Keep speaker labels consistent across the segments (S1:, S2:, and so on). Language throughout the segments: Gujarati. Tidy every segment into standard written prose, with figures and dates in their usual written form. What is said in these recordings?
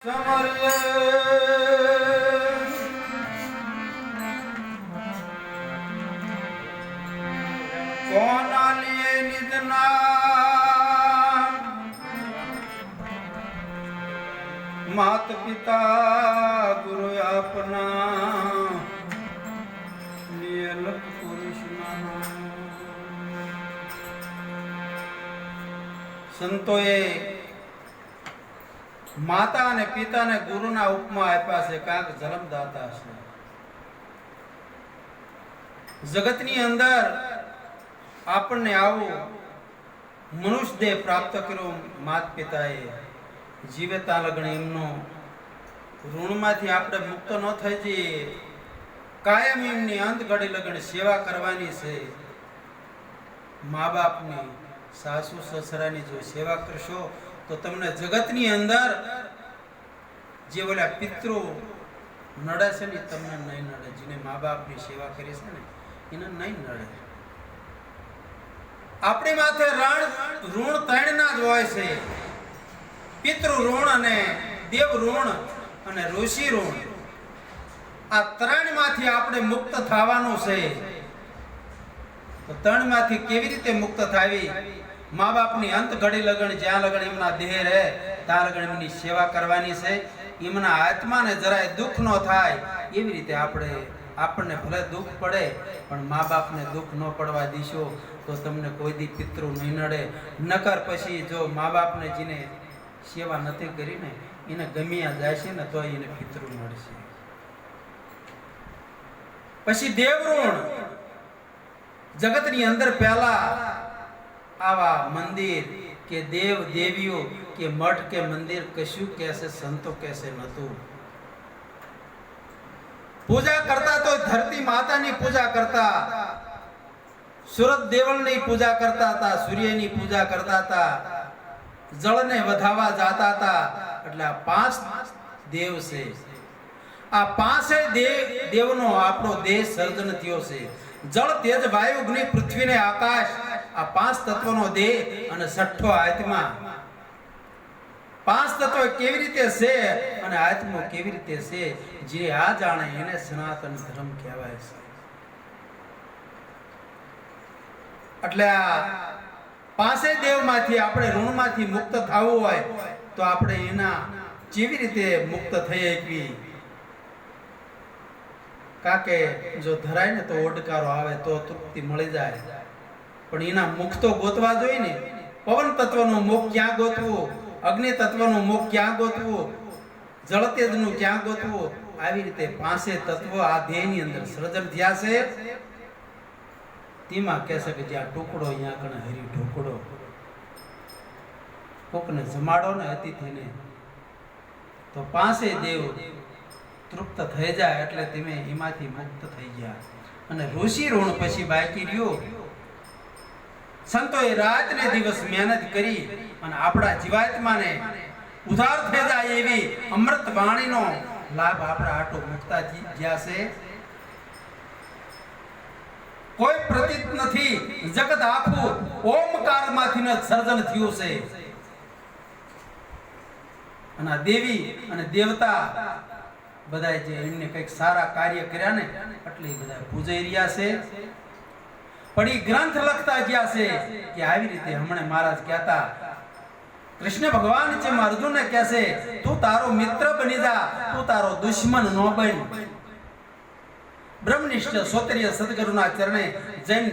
S1: સમર્ય કોના લીએ નિધના માત પિતા ગુરુ આપના લીએ લખ પુરુષના સંતોએ માતા અને પિતાને ગુરુના ઉપમા આપ્યા છે, કાંક જન્મદાતા છે. જગતની અંદર આપણને આવું મનુષ્ય દેહ પ્રાપ્ત કર્યો માત પિતાએ. જીવતા લગણ એમનો ઋણમાંથી આપણે મુક્ત ન થઈ જઈએ. કાયમ એમની અંત ઘડી લગણ સેવા કરવાની છે. મા બાપની, સાસુ સસરાની જો સેવા કરશો તો તમને જગતની અંદર જે ઓલા પિતૃ નડે છે ને તમને નહીં નડે. જેને મા બાપની સેવા કરી છે ને એને નહીં નડે. આપણી માથે ઋણ ત્રણના જ હોય છે: પિતૃ ઋણ અને દેવ ઋણ અને ઋષિ ઋણ. આ ત્રણમાંથી આપણે મુક્ત થવાનું છે. તો ત્રણમાંથી કેવી રીતે મુક્ત થાવી? મા બાપની અંત ઘડી લગણ જ્યાં લગણ એમના દેહ રહે ત્યાં લગણ એમની સેવા કરવાની છે. એમના આત્માને જરાય દુઃખ ન થાય એવી રીતે આપણને ભલે દુઃખ પડે પણ મા બાપને દુઃખ ન પડવા દીશો તો તમને કોઈ દી પિતૃ નહીં નડે. નકર પછી જો મા બાપને જેને સેવા નથી કરીને એને ગમ્યા જાય છે ને તો એને પિતૃ નડશે. પછી દેવઋણ. જગતની અંદર પહેલા આવા મંદિર કે દેવ દેવીઓ કે મઠ કે મંદિર કશું કહેશે સંતો કહેશે નતું. પૂજા કરતા તો ધરતી માતાની પૂજા કરતા, સૂરજ દેવળની પૂજા કરતા હતા, સૂર્યની પૂજા કરતા હતા, જળને વધાવા જાતા હતા. એટલે આ પાંચ દેવ છે. આ પાંચે દેવનો આપણો દેહ સર્જન થયો છે. જળ, તેજ, વાયુ, અગ્નિ, પૃથ્વી ને આકાશ. આ પાંચ તત્વનો દેહ અને છઠ્ઠો આત્મા. પાંચ તત્વ કેવી રીતે છે અને આત્મો કેવી રીતે છે, જે આ જાણે એને સનાતન ધર્મ કહેવાય છે. એટલે આ પાંચે દેવમાંથી આપણે ઋણમાંથી મુક્ત થવું હોય તો આપણે એના કેવી રીતે મુક્ત થઈ શકીએ? કાકે જો ધરાય ને તો ઓડકારો આવે તો તૃપ્તિ મળી જાય, પણ એના મુખ તો ગોતવા જોઈએ ને. પવન તત્વનું મુખ ક્યાં ગોતવું, અગ્નિ તત્વનું મુખ ક્યાં ગોતવું, જળ તેજનું ક્યાં ગોતવું? આવી રીતે પાંચે તત્વ આ દેહની અંદર સર્જન થયા છે. તેમાં કહેશે કે જ્યાં ટુકડો અહીંયા કણે હરી ઢોકડો. કોકને જમાડો ને અતિથિને તો પાંચે દેવ તૃપ્ત થઈ જાય એટલે તમે એમાંથી મુક્ત થઈ ગયા. અને ઋષિ ઋણ પછી બાકી રહ્યો. સંતોએ રાત ને દિવસ મહેનત કરી અને આપણા જીવાત્માને ઉધાર થઈ જાય એવી અમૃત વાણીનો લાભ આપણા આટો મુક્તા ગયા છે. કોઈ પ્રતીત નથી. જગત આખું ઓમકારમાંથી ન સર્જન થયું છે. અને દેવી અને દેવતા બધા જે એમને કંઈક સારા કાર્ય કર્યા ને એટલે બધા પૂજાઈ રહ્યા છે. પણ એ ગ્રંથ લખતા ગયા છે કે આવી રીતે હમણે મહારાજ કહેતા, કૃષ્ણ ભગવાન છે અર્જુનને કહે છે, તું તારો મિત્ર બની જા, તું તારો દુશ્મન ન બન. બ્રહ્મનિષ્ઠ સોતરીય સદગુરુના ચરણે જઈને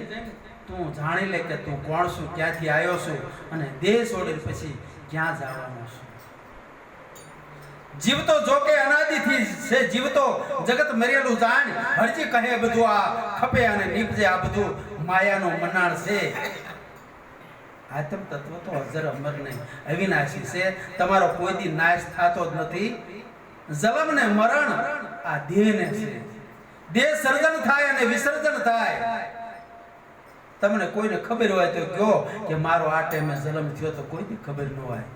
S1: તું જાણી લે કે તું કોણ છું, ક્યાંથી આવ્યો છું અને દેહ છોડી પછી ક્યાં જવાનો છું. જીવતો જોકે અનાદિથી છે, જીવતો જગત મરેલું જાણ. હરજી કહે બધું આ ખપે અને નીપજે, આ બધું માયાનો મનાણ છે. આત્મ તત્વ તો અજર અમર નહીં, અવિનાશી છે. તમારો કોઈ દી નાશ થતો જ નથી. જલમ ને મરણ આ દેહને છે. દેહ સર્જન થાય અને વિસર્જન થાય. તમને કોઈને ખબર હોય તો કહો કે મારો આ ટાઈમે જન્મ થયો, તો કોઈ દી ખબર ન હોય.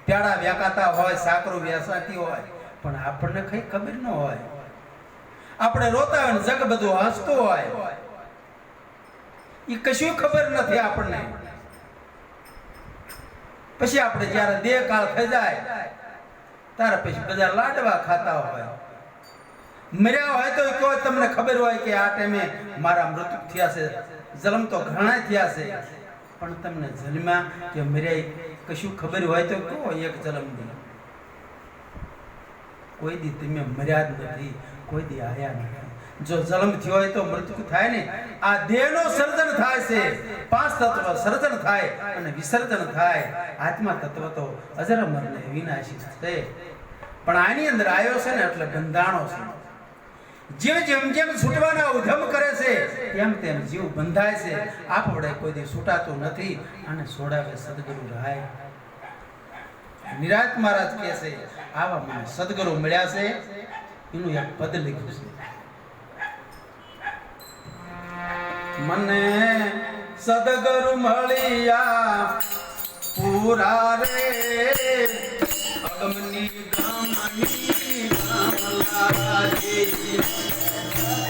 S1: પ્યાડા વ્યાકાતા હોય, સાકરું વ્યાસાતી હોય, પણ આપણને કઈ ખબર ન હોય. આપણે રોતા હોય, જગ બધું હસતું હોય, એ કશું ખબર નથી આપણને. પછી આપણે જ્યારે દેહ કાળ થઈ જાય તારા પછી બધા લાડવા ખાતા હોય, મર્યા હોય તો કોઈ તમને ખબર હોય કે આ ટાઈમે મારા મૃત્યુ થયા છે, જન્મ તો ઘણા થયા છે, પણ તમને જન્મ્યા કે મર્યા કશું ખબર હોય તો કહો એક જન્મ દી. કોઈ દી તમે મર્યા જ નથી, કોઈ દી આયા નથી. જો જન્મ થયો હોય તો મૃત્યુ થાય ને. આ દેહનો સર્જન થાય છે, પાંચ તત્વ સર્જન થાય અને વિસર્જન થાય. આત્મા તત્વ તો અજર અમર ને વિનાશી છે, પણ આની અંદર આવ્યો છે ને એટલે બંધાણો છે. જેમ જેમ છૂટવાના ઉધમ કરે છે તેમ તેમ જીવ બંધાય છે. આપણે કોઈ દી છૂટાતો નથી અને છોડાવે સદગુરુ રાય. નિરાત મહારાજ કહે છે આવા મને સદગુરુ મળ્યા છે. એનું એક પદ લખ્યું છે, મને સદગુરુ મળ્યા પૂરા રે, અગમની ગામની ગામલાજી.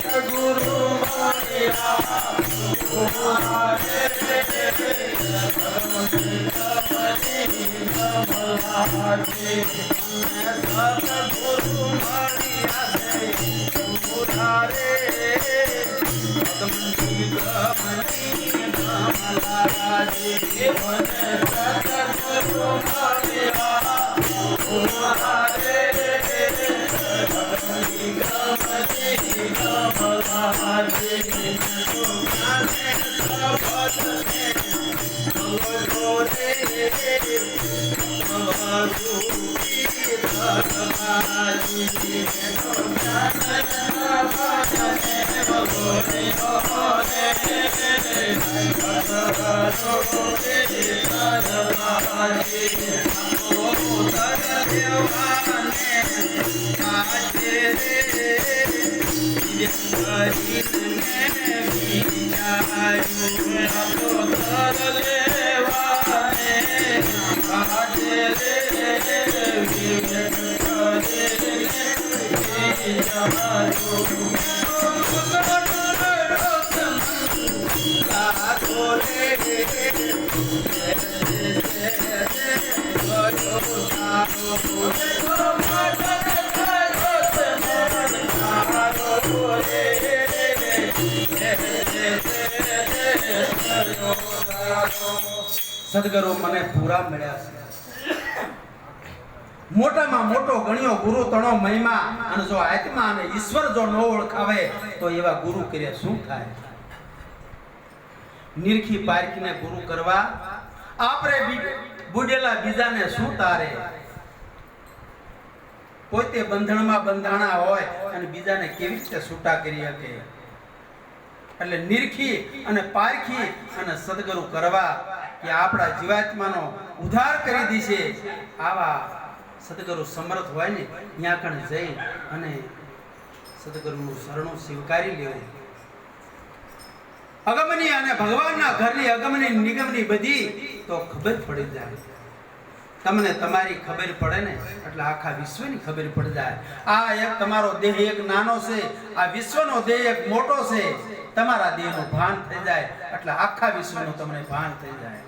S1: સદગુરુ મળ્યા પૂરા રે, અગમની ગામની ગામલાજી. સદગુરુ મળ્યા પૂરા રે, અગમની ગામની ગામલાજી. મને સદગુરુ મળ્યા પૂરા રે, અગમની ગામની ગામલાજી. સદગુરુ મને પૂરા મળ્યા છે. મોટામાં મોટો ગણ્યો ગુરુ તણો મહિમા. અને જો આત્મા અને ઈશ્વર જો ન ઓળખાવે તો એવા ગુરુ કર્યા શું થાય? નિરખી પારખીને ગુરુ કરવા આપણે બુડેલા બીજાને શું તારે? પોતે બંધણમાં બંધાણા હોય અને બીજાને કેવી રીતે છૂટા કરી શકે? એટલે નિરખી અને પારખી અને સદગુરુ કરવા કે આપણા જીવાત્માનો ઉદ્ધાર કરી દીશે. આવા સદગુરુ સમર્થ હોય ને ત્યાં કણ જઈ અને સદગુરુનું શરણું સ્વીકારી લેવું. અગમની અને ભગવાનના ઘરની અગમની નિગમની બધી તો ખબર પડી જાય. તમને તમારી ખબર પડે ને એટલે આખા વિશ્વની ખબર પડી જાય. આ એક તમારો દેહ એક નાનો છે, આ વિશ્વનો દેહ એક મોટો છે. તમારા દેહનું ભાન થઈ જાય એટલે આખા વિશ્વનું તમને ભાન થઈ જાય.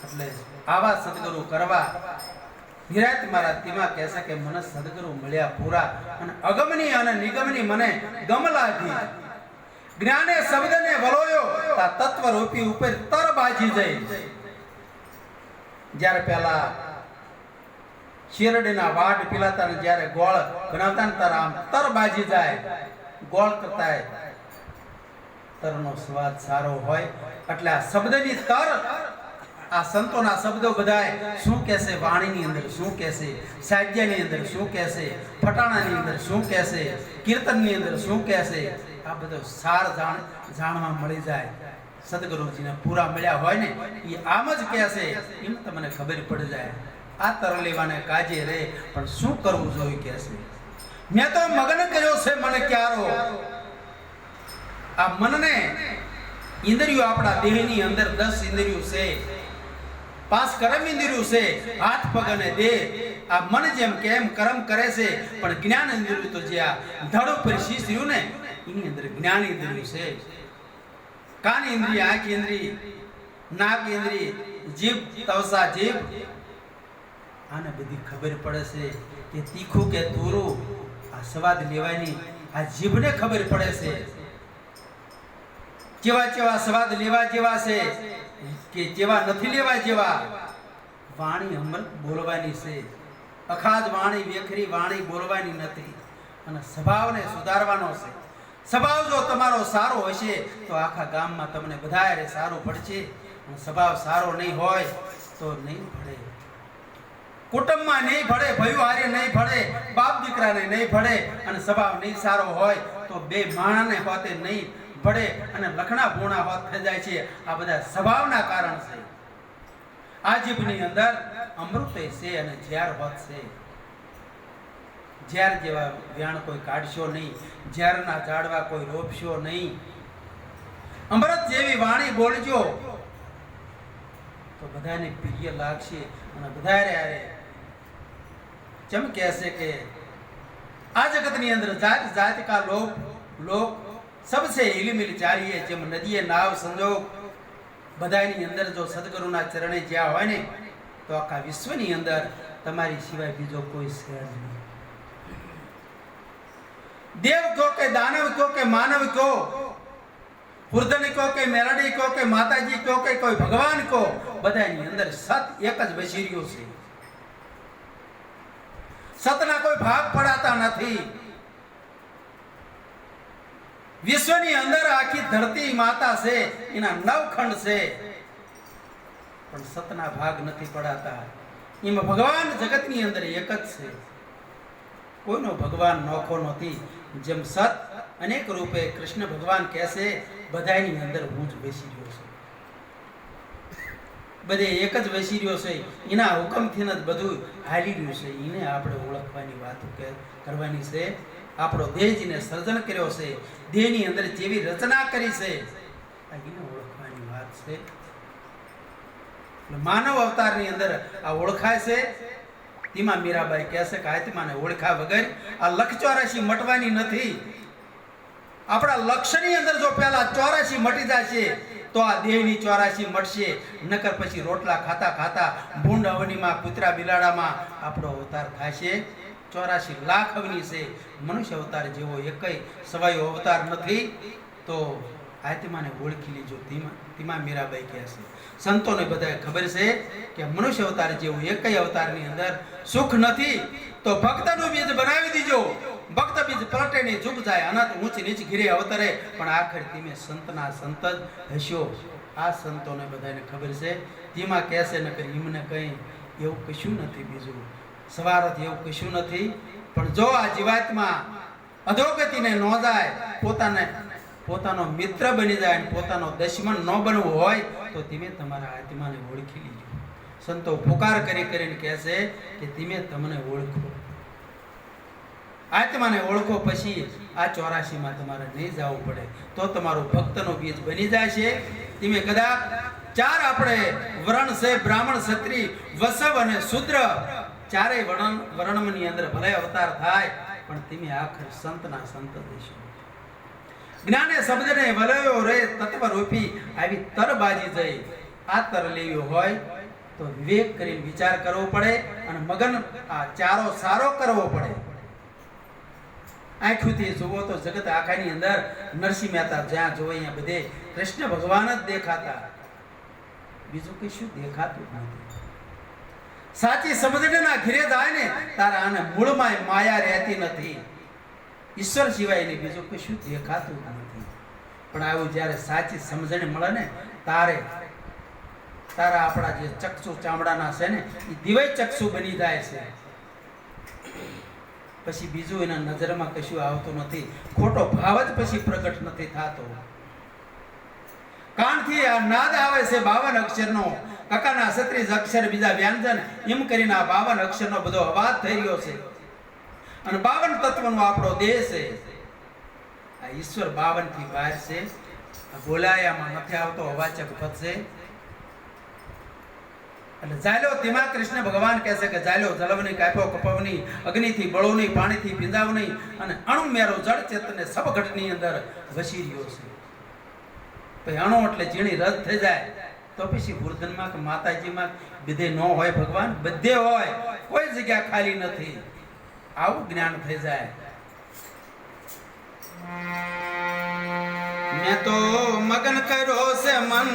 S1: એટલે આવા સદગુરુ કરવા નિરાત મારા તેમાં કહેશે કે મને સદગુરુ મળ્યા પૂરા અને અગમની અને નિગમની મને ગમ લાગી. જ્ઞાને શબ્દને વલોયો તા તત્વ રૂપી ઉપર તર બાજી જઈ. જ્યારે પેલા શેરડીના વાડ પીલાતા ને જ્યારે ગોળ બનાવતા ને તાર આમ તર બાજી જાય. ગોળ કરતા તરનો સ્વાદ સારો હોય એટલે આ શબ્દની તર. આ સંતોના શબ્દો બધાય શું કહેશે, વાણીની અંદર શું કહેશે, સાહિત્યની અંદર શું કહેશે, ફટાણાની અંદર શું કહેશે, કીર્તનની અંદર શું કહેશે, આ બધો સાર જાણવા મળી જાય. સદગુરુજીને પૂરા મળ્યા હોય ને એ આમ જ કહેશે, એમ તમને ખબર પડી જાય. આ તર લેવાને કાજે રે પણ શું કરવું જોઈએ કહેશે. મેં તો મગન કર્યો છે મને ક્યારો. આ મનને ઇન્દ્રિયો આપણા દેહની અંદર 10 ઇન્દ્રિયો છે, 5 કર્મ ઇન્દ્રિયો છે, હાથ પગ અને દેહ. આ મન જેમ કેમ કર્મ કરે છે પણ જ્ઞાન ઇન્દ્રિયો તો જે આ ધડ ઉપર શીશ રહ્યું ને એની અંદર જ્ઞાન ઇન્દ્રિયો છે. કાન ઇન્દ્રિય, આંખ ઇન્દ્રિય, નાક ઇન્દ્રિય, જીભ તવસા જીભ, આને બધી ખબર પડે છે કે તીખું કે તુરું આ સ્વાદ લેવાની આ જીભને ખબર પડે છે કેવા કેવા સ્વાદ લેવા જેવા છે કે જેવા નથી લેવા જેવા. વાણી અમૃત બોલવાની છે, અખાજ વાણી વેખરી વાણી બોલવાની નથી. અને સ્વભાવને સુધારવાનો છે. સ્વભાવ જો તમારો સારો હશે તો આખા ગામમાં તમને બધાએ સારું પડશે. અને સ્વભાવ સારો નહીં હોય તો નહીં ભળે, કુટુંબમાં નહીં ભળે, ભયું હારે નહીં ભળે, બાપ દીકરાને નહીં ભળે. અને સ્વભાવ નહીં સારો હોય તો બે માણસને હોતે નહીં ભળે અને લખણા ભૂણા હોત થઈ જાય છે. આ બધા સ્વભાવના કારણ છે. આ જીભની અંદર અમૃત છે અને ઝેર હોત છે. ઝેર જેવા વ્યાણ કોઈ કાઢશો નહીં, ઝેરના ઝાડવા કોઈ રોપશો નહીં. અમૃત જેવી વાણી બોલજો તો બધાને પ્રિય લાગશે. અને બધારે જેમ કહેશે કે આ જગતની અંદર જાત જાત કા લોક सबसे हिलमिल चाहिए. જેમ નદીએ નાવ સંજોગ બધાની અંદર જો સદગુરુના ચરણે જ્યાં હોય ને તો આખા વિશ્વની અંદર તમારી સિવાય બીજો કોઈ છે નહીં. देव को के दानव को के मानव को, हुर्दन को के मेलडी को के माताजी को के कोई भगवान को, બધાની અંદર સત એક જ બેસી રહ્યો છે. સતના કોઈ ભાગ પડાતા નથી. વિશ્વની અંદર આખી ધરતી માતા છે, એના 9 ખંડ છે, પણ સતના ભાગ નથી પડાતા. એમાં ભગવાન જગતની અંદર એક જ છે. કોઈનો ભગવાન નોખો નથી. જેમ સત અનેક રૂપે કૃષ્ણ ભગવાન કહેશે બધાની અંદર હું જ બેસી રહ્યો છું, બધે એક જ બેસી રહ્યો છે. એના હુકમથી જ બધું હાલી રહ્યું છે. એને આપણે ઓળખવાની વાતો કરવાની છે. આપણો દેહ જેને સર્જન કર્યો છે, દેહની અંદર જેવી રચના કરી છે, એને ઓળખવાની વાત છે. માનવ અવતારની અંદર આ ઓળખાય છે. તેમાં મીરાબાઈ કહેશે કે આત્માને ઓળખા વગર આ લખ 84 મટવાની નથી. આપણા લક્ષ્યની અંદર જો પહેલા 84 મટી જશે તો આ દેહની 84 મટશે. નકર પછી રોટલા ખાતા ખાતા ભૂંડ અવનીમાં કૂતરા બિલાડામાં આપણો અવતાર થશે. 84 લાખ અવની છે. મનુષ્ય અવતાર જેવો એકય સવાયો અવતાર નથી. તો આત્માને ઓળખી લીજો. તેમાં મીરાબાઈ કહે છે. સંતોને બધાએ ખબર છે કે મનુષ્ય અવતાર જેવું એકય અવતારની અંદર સુખ નથી. તો ભક્તનું બીજ બનાવી દીજો. ભક્ત બીજ પલટે નહીં, ઝૂક જાય, અનંત ઊંચ નીચ ઘીરે અવતરે, પણ આખર તમે સંતના સંત જ હશો. આ સંતોને બધાને ખબર છે. તેમાં કહેશે નકર એમને કંઈ એવું કશું નથી. બીજું સવારથ એવું કશું નથી. પણ જો આ જીવાત્મા અધોગતિને ન જાય, પોતાનો મિત્ર બની જાય અને પોતાનો દુશ્મન ન બનવું હોય તો તમે તમારા આત્માને ઓળખી લીજો. સંતો પુકાર કરીને કહેશે કે તમે તમને ઓળખો. આત્માને ઓળખો, પછી આ 84 માં તમારે નહીં જવું પડે. તો તમારું ભક્તનો બીજ બની જાય છે. તમે કદાચ 4 આપણે વર્ણ છે, બ્રાહ્મણ, ક્ષત્રિય, વૈશ્ય અને શૂદ્ર, ચારેય વર્ણની અંદર ભલે અવતાર થાય, પણ તમે આખર સંતના સંત દેશો. જ્ઞાને શબ્દને વલયો રે તત્વ રૂપી આવી તરબાજી જઈ. આ તર લેવી હોય તો વિવેક કરીને વિચાર કરવો પડે અને મગન આ ચારો સારો કરવો પડે. આંખોથી જુઓ તો જગત આખાની અંદર નરસિંહ મહેતા જ્યાં જોવે અહીંયા બધે કૃષ્ણ ભગવાન જ દેખાતા, બીજું કશું દેખાતું નથી. સાચી સમજણના ઘેરે જાય ને તારા આને મૂળમાં માયા રહેતી નથી. ઈશ્વર સિવાયની બીજું કશું દેખાતું નથી. પણ આવું જ્યારે સાચી સમજણ મળે ને તારા આપણા જે ચક્ષુ ચામડાના છે ને એ દિવ્ય ચક્ષુ બની જાય છે. પછી બીજું એના નજરમાં કશું આવતું નથી. ખોટો ભાવ જ પછી પ્રગટ નથી થતો. કાનથી આ નાદ આવે છે 52 અક્ષરનો. કાકાના 36 અક્ષર, બીજા વ્યંજન, એમ કરીને આ 52 અક્ષરનો બધો અવાજ થઈ રહ્યો છે. અને 52 તત્વનો આપણો દેહ છે. આ ઈશ્વર 52 થી બહાર છે. બોલાયામાં નથી આવતો, અવાચક પદ છે. એટલે જાલ્યો તેમાં કૃષ્ણ ભગવાન કહેશે કે જાલ્યો જલવની, કાપ્યો કપવની, અગ્નિથી બળોની, પાણીથી પીંજાવની, અને અણુ મેરો જળ ચેતને સબ ઘટની અંદર વસી રહ્યો છે. પછી અણુ એટલે ઝીણી રદ થઈ જાય તો પછી વૃદ્ધનમાં કે માતાજીમાં બધે ન હોય ભગવાન? બધે હોય, કોઈ જગ્યા ખાલી નથી. આવું જ્ઞાન થઈ જાય. મેં તો મગન કર્યો છે મન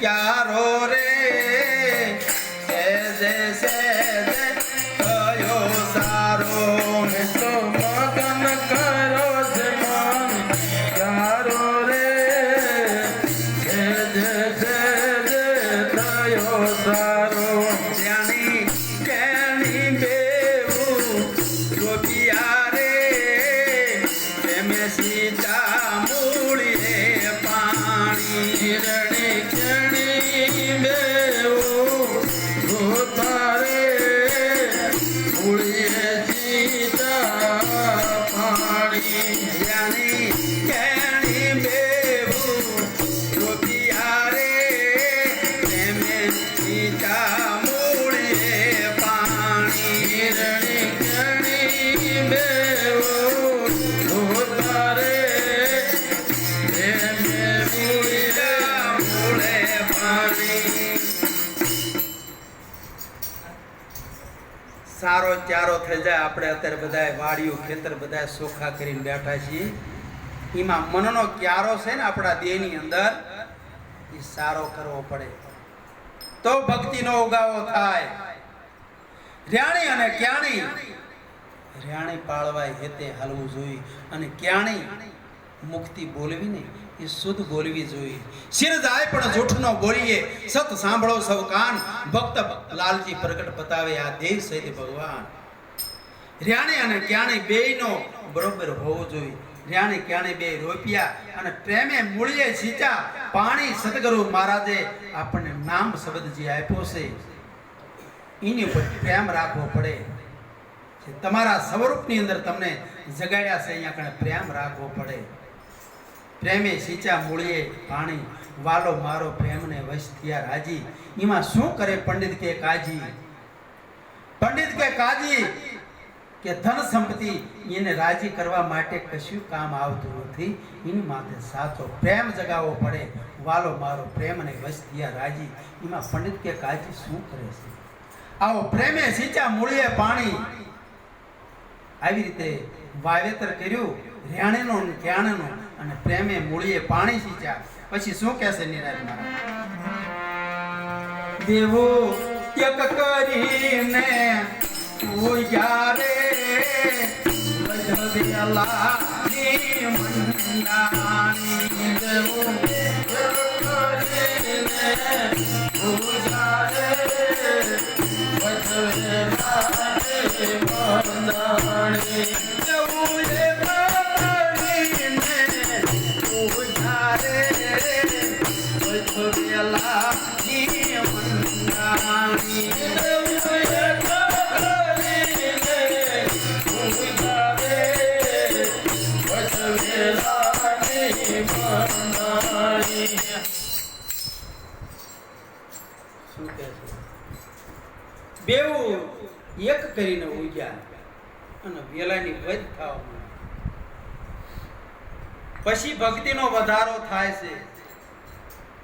S1: ક્યારો રે, થયો સારો. મેં તો મગન કર્યો છે મન ક્યારો રે, થયો સારો. જાણી કેણી બેવું ગોપિયા રે, પ્રેમે સીતા મૂળીએ પાણી. રણી કેણી બેવું ગોપા રે, મૂળીએ સીતા પાણી. જાણી કેણી બેવું ગોપિયા રે, પ્રેમે સીતા મૂળીએ પાણી. રણી કેણી બેવું ગોપા રે, પ્રેમે સીતા મૂળે પાણી. સારો ચારો થઈ જાય. આપણે અત્યારે બધા વાડીઓ ખેતર બધા સોખા કરીને બેઠા છીએ. એમાં મનનો ક્યારો છે ને આપણા દેહની અંદર, એ સારો કરવો પડે તો ભક્તિનો ઉગાવો થાય. રાણી અને ક્યાણી, રાણી પાળવાય હેતે હાલવું જોઈએ, અને ક્યાણી મુક્તિ બોલવી ને એ શુદ્ધ બોલવી જોઈએ. શિર જાય પણ જૂઠ ન બોલીએ, સત સાંભળો સૌ કાન, ભક્ત લાલજી પ્રગટ બતાવે આ દેહ સહિત ભગવાન. રાણી અને ક્યાણી બેયનો બરોબર હોવો જોઈએ. રાણી ક્યાણી બે રોપિયા અને પ્રેમે મૂળીએ સીંચા પાણી. સદગુરુ મહારાજે આપણને નામ શબ્દ જે આપ્યો છે એની ઉપર પ્રેમ રાખવો પડે. તમારા સ્વરૂપની અંદર તમને જગાડ્યા છે, અહીંયા કણે પ્રેમ રાખવો પડે. પ્રેમે સીંચા મૂળીએ પાણી, વાલો મારો પ્રેમને વશ થયા રાજી. એમાં શું કરે પંડિત કે કાજી? પંડિત કે કાજી કે ધન સંપત્તિ એને રાજી કરવા માટે કશું કામ આવતું નથી. એની માથે સાચો પ્રેમ જગાવવો પડે. વાલો મારો પ્રેમને વશ થયા રાજી. એમાં પંડિત કે કાજી શું કરે છે? આવો પ્રેમે સીંચા મૂળીએ પાણી. આવી રીતે વાવેતર કર્યું રાણીનો ને ક્યાણીનો, અને પ્રેમે મૂળીએ પાણી સીંચ્યા. પછી શું કહેશે નિરાજ મહારાજ? દેવો એક કરીને પૂજા રે, વજવેલા ની મંડાણી. દેવો કરીને પૂજા રે, વજવેલા ની મંડાણી. બેવું એક કરીને ઉગ્યા અને વેલાની વધ થવા પછી ભક્તિનો વધારો થાય છે.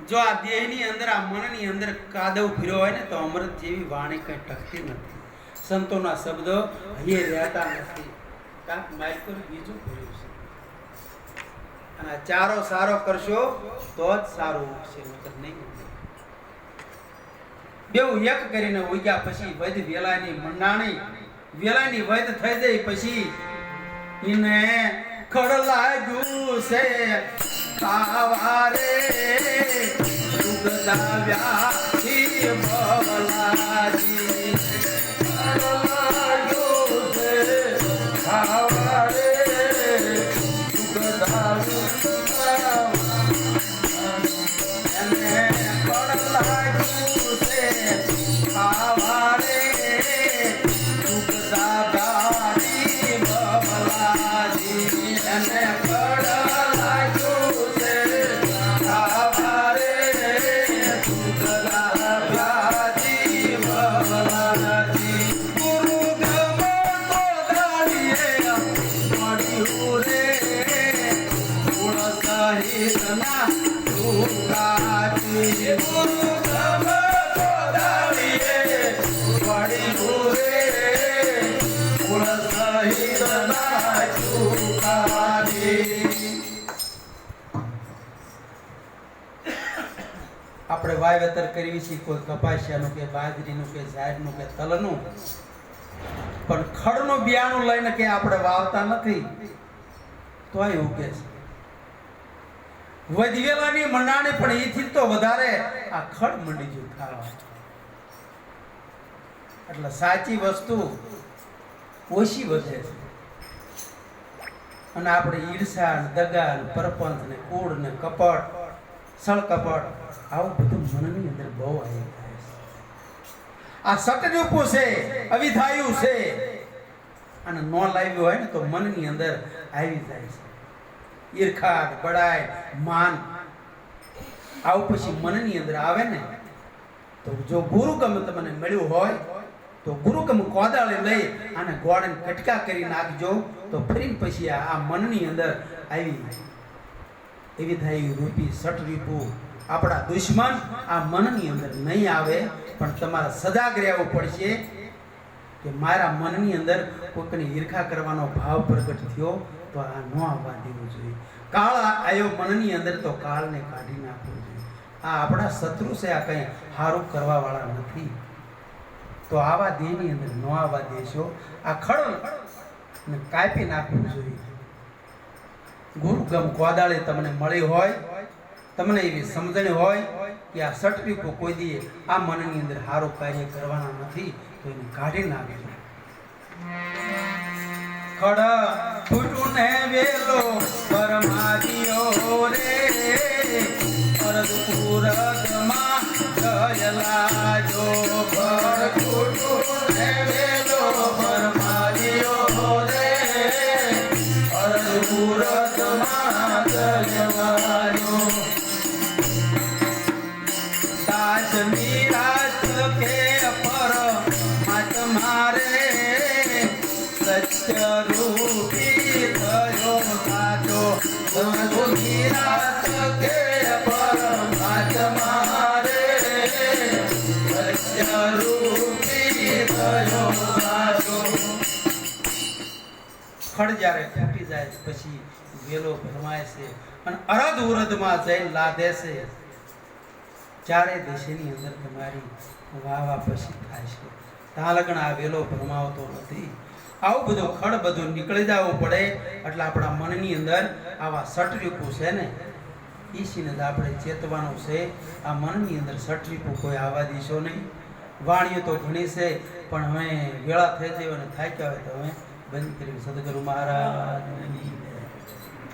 S1: જો આ દેહની અંદર, આ મનની અંદર કાદવ ફર્યો હોય ને તો અમૃત જેવી વાણી કઈ ટકતી નથી. સંતોના શબ્દો અહીં રહેતા નથી. કાંક માઇકર બીજું ફર્યું છે. અને ચારો સારો કરશો તો જ સારું ઉગશે, નકર નહીં. બેવું એક કરીને ઉગ્યા પછી વધ વેલાની મંડાણી. વેલાની વધ થઈ જાય પછી એને ખડ લાગ્યું છે ખાવા રે, ઉગદાવ્યા ભવલાજી. ખડ લાગ્યું છે ખાવા રે, ઉગદાવ્યા એને ખડ લાગ્યું છે ખાવા રે, ઉગદાવ્યા ભવલાજી. એને ખડ લાગ્યું છે ખાવા રે, ઉગદાવ્યા ભવલાજી. ગુરુ
S2: કુળ સહિત નાચું ખાલી.
S1: આપણે વાવેતર કરવી છે કોઈ કપાસિયાનું કે બાજરીનું કે ઝાડનું કે તલનું, પણ ખડનું બિયાણું લઈને કે આપણે વાવતા નથી તોય ઉગે છે. વધેલાની મંડાણી પણ એથી તો વધારે આ ખડ મંડી ગયું ખાવા. એટલે સાચી વસ્તુ ઓછી વધે છે અને આપણે ઈર્ષા ને દગા ને પરપંચ ને કૂડ ને કપટ સળકપટ આવું બધું મનની અંદર બહુ આવી જાય છે. આ સટરૂપું છે, અવિધાયું છે, અને ન લાવ્યું હોય ને તો મનની અંદર આવી જાય છે. ઈર્ખા બડાઈ માન આવું પછી મનની અંદર આવે ને તો જો ગુરુગમ તમને મળ્યું હોય તો ગુરુગમ કોદાળે લઈ અને ગોળને કટકા કરી નાખજો તો ફરીને પછી આ મનની અંદર આવી એવી થાય રૂપી સટરૂપું આપણા દુશ્મન આ મનની અંદર નહીં આવે. પણ તમારે સજાગ રહેવું પડશે કે મારા મનની અંદર કોઈકની ઈર્ખા કરવાનો ભાવ પ્રગટ થયો તો આ ન આવવા દેવું જોઈએ. કાળ આવ્યો મનની અંદર તો કાળને કાઢી નાખવું જોઈએ. આ આપણા શત્રુ છે, આ કંઈ સારું કરવા વાળા નથી. તો આવા દેહની અંદર ન આવવા દેશો. આ ખડ કાપી નાખવું જોઈએ. ગુરુગમ કોદાળે તમને મળી હોય, તમને એવી સમજણ હોય કે આ સટરીપો કોઈ દી આ મનની અંદર સારું કાર્ય કરવાના નથી તો એને કાઢી નાખજો. ખડ ફૂટું ને વેલો પરમાદિયો રે અરદપુરગમાં જય લાજો. ખડ ફૂટું ને વેલો પરમાદિયો રે અરદપુરગમાં જય લાજો. દાસ મીરાજ કે પર મત મારે સત્ય રૂપી થયો સાચો. મીરાજ કે પર મત મારે સત્ય રૂપી થયો સાચો. ખડ જ્યારે ફૂટી જાય પછી વેલો ભરમાય છે અને અરધ ઉરધમાં જઈને લાદે છે. ચારે દિશેની અંદર તમારી વાવા પછી થાય છે. ત્યાં લગન આ વેલો ભરમાવતો નથી. આવું બધું ખડ બધું નીકળી જવું પડે. એટલે આપણા મનની અંદર આવા સટરીપું છે ને ઈશીને જ આપણે ચેતવાનું છે. આ મનની અંદર સટરીપું કોઈ આવવા દીશો નહીં. વાણીઓ તો ઘણી છે પણ હવે વેળા થઈ જાય અને થાક્યા હોય તો હવે બંધ કરી. સદગુરુ મહારાજ